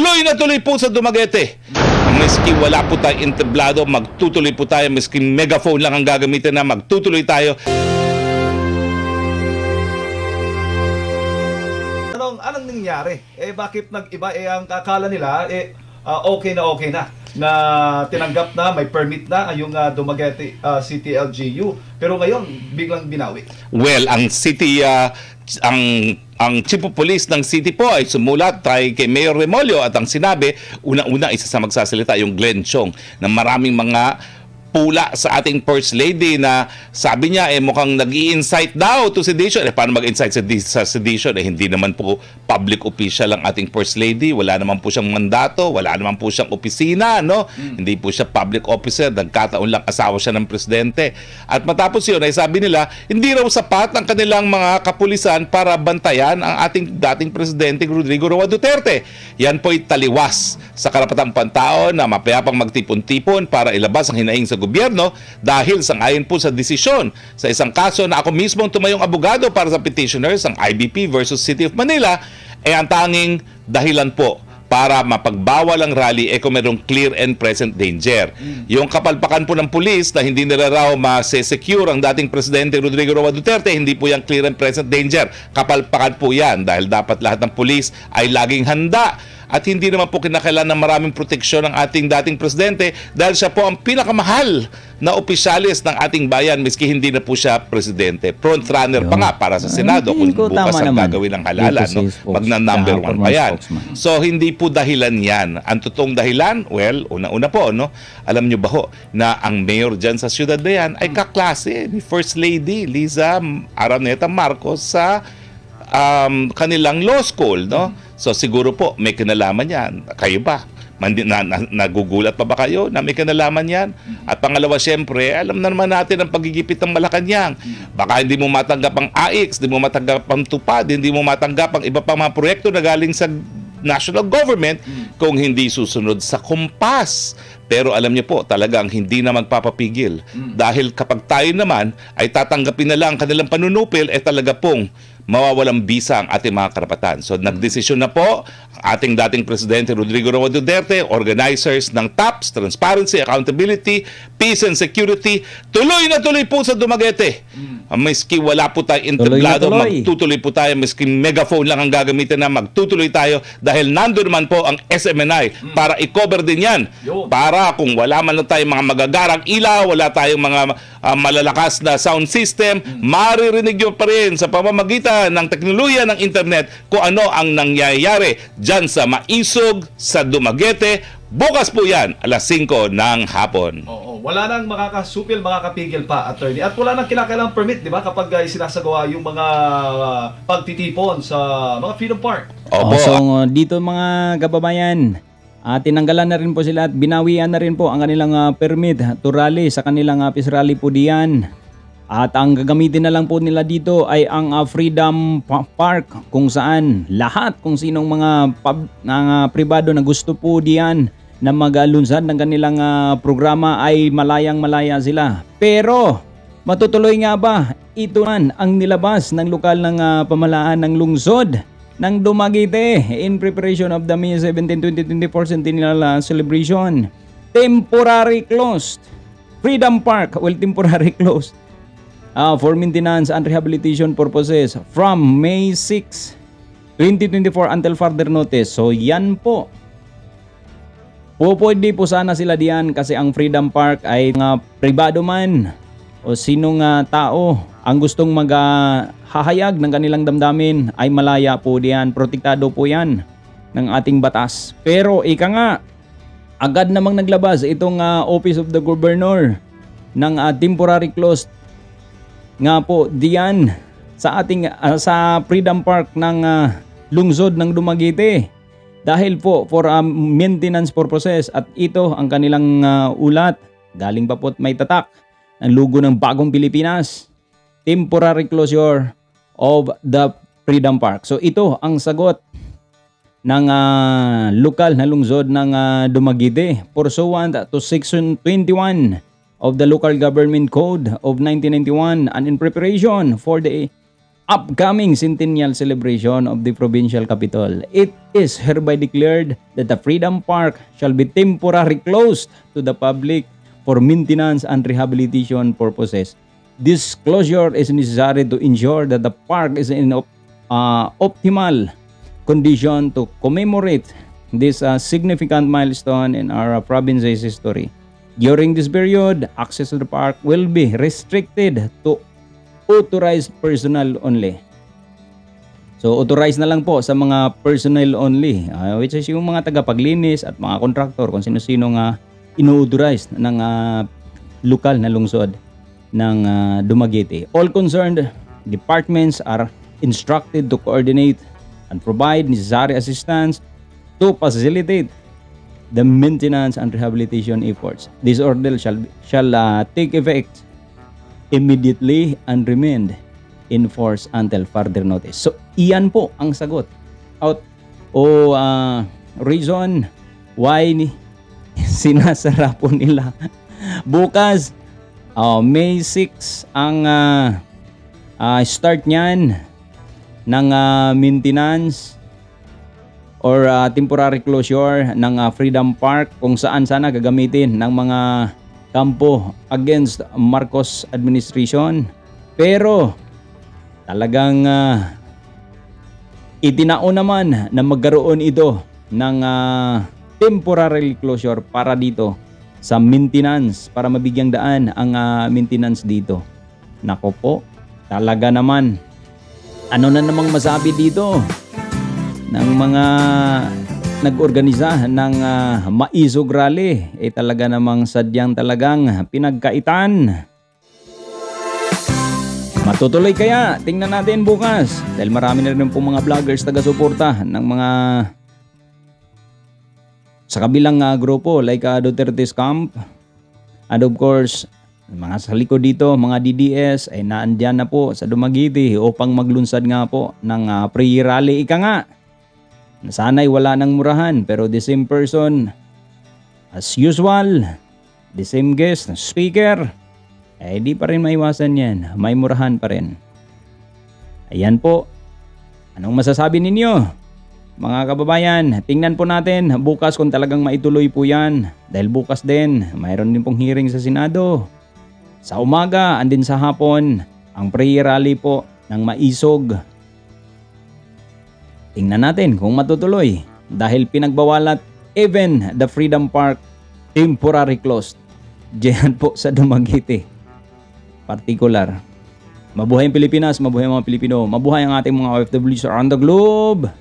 Tuloy na tuloy po sa Dumaguete. Miski wala po tayong entablado, magtutuloy po tayo. Miski megaphone lang ang gagamitin na magtutuloy tayo. Anong nangyari? Bakit nag-iba? Ang akala nila, okay na tinanggap na, may permit na yung Dumaguete City LGU. Pero ngayon, biglang binawi. Well, ang city, ang Chief of Police ng city po ay sumulat kay Mayor Remolyo at ang sinabi, una-una isa sa magsasalita yung Glenn Chong na maraming mga pula sa ating First Lady na sabi niya mukhang nag-i-incite daw to sedition. Paano mag-incite sa sedition? Hindi naman po public official ang ating First Lady. Wala naman po siyang mandato, wala naman po siyang opisina, no? Hindi po siya public officer, nagkataon lang asawa siya ng presidente. At matapos yun ay sabi nila, hindi raw sapat ang kanilang mga kapulisan para bantayan ang ating dating presidente Rodrigo Roa Duterte. Yan po'y taliwas sa karapatang pantao na mapayapang magtipon-tipon para ilabas ang hinaing sa gobyerno dahil sangayon po sa desisyon sa isang kaso na ako mismo tumayong abogado para sa petitioners, ang IBP versus City of Manila, ang tanging dahilan po para mapagbawal ang rally kung mayroong clear and present danger. Yung kapalpakan po ng pulis na hindi nila raw ma-secure ang dating presidente Rodrigo Roa Duterte, hindi po yung clear and present danger. Kapalpakan po yan dahil dapat lahat ng pulis ay laging handa. At hindi naman po kinakailangan ng maraming proteksyon ng ating dating presidente dahil siya po ang pinakamahal na opisyalis ng ating bayan miski hindi na po siya presidente. Front runner pa nga para sa Senado kung bukas ang gagawin ng halalan. No? Magna-number 1 pa yan. So hindi po dahilan yan. Ang totoong dahilan, well, una-una po, no? Alam nyo ba ho na ang mayor dyan sa syudad na yan ay kaklase ni First Lady Liza Araneta Marcos sa kanilang law school, no? So siguro po may kinalaman yan. Kayo ba? Nagugulat pa ba kayo na may kinalaman yan? At pangalawa, syempre, alam na naman natin ang pagigipit ng Malacanang. Baka hindi mo matanggap ang AIX, hindi mo matanggap ang TUPAD, hindi mo matanggap ang iba pang mga proyekto na galing sa national government kung hindi susunod sa kumpas. Pero alam niyo po, talagang hindi na magpapapigil. Dahil kapag tayo naman ay tatanggapin na lang kanilang panunupil, talaga pong mawawalang bisa ang ating mga karapatan. So nagdesisyon na po ang ating dating presidente Rodrigo Roa Duterte, organizers ng TAPS, Transparency, Accountability, Peace and Security, tuloy na tuloy po sa Dumaguete. Miski wala po tayong entablado, magtutuloy po tayo. Miski megaphone lang ang gagamitin na magtutuloy tayo dahil nandun naman po ang SMNI para i-cover din yan. Para kung wala man lang tayong mga magagarang ilaw, wala tayong mga malalakas na sound system, maririnig nyo pa rin sa pamamagitan ng teknolohiya ng internet kung ano ang nangyayari dyan sa Maisog, sa Dumaguete. Bukas po yan, alas 5 ng hapon. Wala nang makakasupil, makakapigil pa, attorney. At wala nang kinakailangang permit, di ba? Kapag sinasagawa yung mga pagtitipon sa mga Freedom Park. So dito mga kababayan, tinanggalan na rin po sila at binawian na rin po ang kanilang permit to rally sa kanilang peace rally po diyan. At ang gagamitin na lang po nila dito ay ang Freedom Park kung saan lahat kung sinong mga pribado na gusto po diyan na mag-lunsad ng kanilang programa ay malayang-malaya sila. Pero matutuloy nga ba? Ito man ang nilabas ng lokal ng pamahalaan ng lungsod ng Dumaguete in preparation of the May 17, 2024 Centennial Celebration. Temporary closed. Freedom Park, temporary closed for maintenance and rehabilitation purposes from May 6, 2024 until further notice. So yan po. Pwede po sana sila diyan kasi ang Freedom Park ay mga pribado man o sinong tao ang gustong maghahayag ng kanilang damdamin ay malaya po diyan. Protektado po yan ng ating batas. Pero ika nga, agad namang naglabas itong Office of the Governor ng temporary closed nga po diyan sa ating sa Freedom Park ng lungsod ng Dumaguete. Dahil po for maintenance purposes at ito ang kanilang ulat. Galing pa po may tatak ng logo ng Bagong Pilipinas. Temporary closure of the Freedom Park. So ito ang sagot ng lokal na lungsod ng Dumaguete pursuant to Section 21 of the Local Government Code of 1991 and in preparation for the upcoming centennial celebration of the provincial capital. It is hereby declared that the Freedom Park shall be temporarily closed to the public for maintenance and rehabilitation purposes. This closure is necessary to ensure that the park is in optimal condition to commemorate this significant milestone in our province's history. During this period, access to the park will be restricted to authorized personnel only. So authorized na lang po sa mga personnel only, which is yung mga tagapaglinis at mga kontraktor, kung sino-sino nga ino-authorized ng lokal na lungsod ng Dumaguete. All concerned departments are instructed to coordinate and provide necessary assistance to facilitate the maintenance and rehabilitation efforts. This order shall take effect immediately and remain in force until further notice. So, iyan po ang sagot. Reason why sinasara po nila. Bukas, May 6 ang start niyan ng maintenance or temporary closure ng Freedom Park, kung saan sana gagamitin ng mga kampo against Marcos administration. Pero talagang itinao naman na magkaroon ito ng temporary closure para dito sa maintenance, para mabigyang daan ang maintenance dito. Nako po, talaga naman, ano na namang masabi dito ng mga nag-organisa ng maisog rally, talaga namang sadyang talagang pinagkaitan. Matutuloy kaya? Tingnan natin bukas, dahil marami na rin po mga vloggers taga-suporta ng mga sa kabilang grupo like Duterte's Camp, and of course mga sa likod dito, mga DDS ay naandyan na po sa Dumaguete upang maglunsad nga po ng pre-rally. Ika nga, sana'y wala nang murahan, pero the same person as usual, the same guest, speaker, di pa rin maiwasan yan, may murahan pa rin. Ayan po, anong masasabi ninyo mga kababayan? Tingnan po natin bukas kung talagang maituloy po yan, dahil bukas din mayroon din pong hearing sa Senado sa umaga and din sa hapon ang pre-rally po ng maisog. Tingnan natin kung matutuloy, dahil pinagbawalat even the Freedom Park temporary closed diyan po sa Dumaguete particular. Mabuhay ang Pilipinas, mabuhay ang mga Pilipino, mabuhay ang ating mga OFWs around the globe.